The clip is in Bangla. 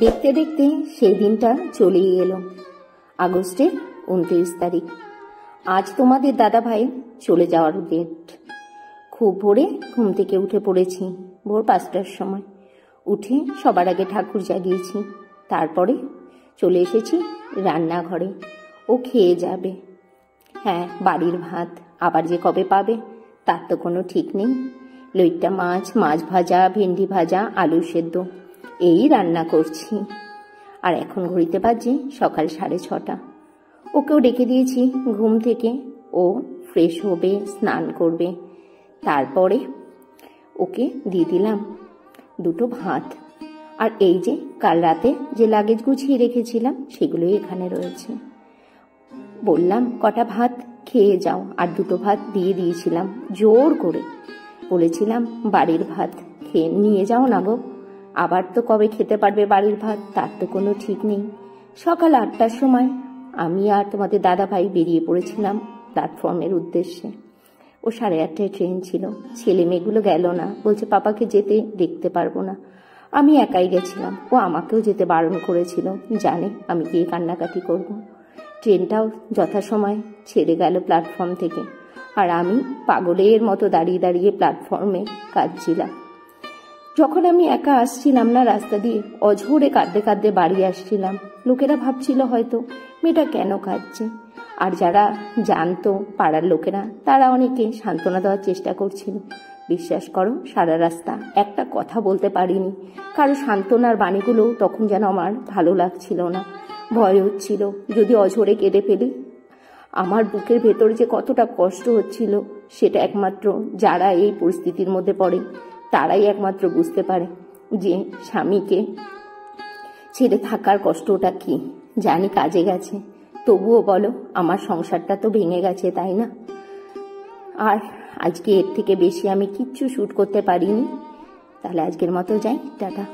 দেখতে দেখতে সেই দিনটা চলেই এলো। আগস্টের 29 তারিখ। আজ তোমাদের দাদা ভাই চলে যাওয়ার ডেট। খুব ভোরে ঘুম থেকে উঠে পড়েছি, ভোর 5টার সময়। উঠে সবার আগে ঠাকুর জাগিয়েছি, তারপরে চলে এসেছি রান্নাঘরে। ও খেয়ে যাবে। হ্যাঁ, বাড়ির ভাত আবার যে কবে পাবে তার তো কোনো ঠিক নেই। লইট্টা মাছ, মাছ ভাজা, ভেন্ডি ভাজা, আলু সেদ্ধ, এই রান্না করছি। আর এখন ঘড়িতে বাজে সকাল 6:30। ওকেও ডেকে দিয়েছি ঘুম থেকে। ও ফ্রেশ হবে, স্নান করবে, তারপরে ওকে দিয়ে দিলাম 2টো ভাত। আর এই যে কাল রাতে যে লাগেজ গুছিয়ে রেখেছিলাম সেগুলোই এখানে রয়েছে। বললাম কটা ভাত খেয়ে যাও, আর 2টো ভাত দিয়ে দিয়েছিলাম জোর করে। বলেছিলাম বাড়ির ভাত খেয়ে নিয়ে যাও না গো, আবার তো কবে খেতে পারবে বাড়ির ভাত তার তো কোনো ঠিক নেই। সকাল 8টার সময় আমি আর তোমাদের দাদা ভাই বেরিয়ে পড়েছিলাম প্ল্যাটফর্মের উদ্দেশ্যে। ও 8:30টায় ট্রেন ছিল। ছেলে মেয়েগুলো গেল না, বলছে পাপাকে যেতে দেখতে পারবো না। আমি একাই গেছিলাম। ও আমাকেও যেতে বারণ করেছিল, জানে আমি গিয়ে কান্নাকাটি করব। ট্রেনটাও যথাসময় ছেড়ে গেল প্ল্যাটফর্ম থেকে, আর আমি পাগলের মতো দাঁড়িয়ে দাঁড়িয়ে প্ল্যাটফর্মে কাঁদছিলাম। যখন আমি একা আসছিলাম না রাস্তা দিয়ে, অঝোরে কাঁদতে কাঁদতে বাড়ি আসছিলাম। লোকেরা ভাবছিল হয়তো মেয়েটা কেন কাঁদছে। আর যারা জানতো পাড়ার লোকেরা, তারা অনেকে সান্ত্বনা দেওয়ার চেষ্টা করছিল। বিশ্বাস করো, সারা রাস্তা একটা কথা বলতে পারিনি। কারো সান্ত্বনার বাণীগুলো তখন যেন আমার ভালো লাগছিল না, ভয় হচ্ছিল যদি অঝোরে কেঁদে ফেলি। আমার বুকের ভেতর যে কতটা কষ্ট হচ্ছিল সেটা একমাত্র যারা এই পরিস্থিতির মধ্যে পড়ে তারাই একমাত্র বুঝতে পারে, যে স্বামীকে ছেড়ে থাকার কষ্টটা কি। জানি কাজে গেছে, তবুও বলো আমার সংসারটা তো ভেঙে গেছে, তাই না? আর আজকে এর থেকে বেশি আমি কিচ্ছু শ্যুট করতে পারিনি। তাহলে আজকের মতো যাই, টাটা।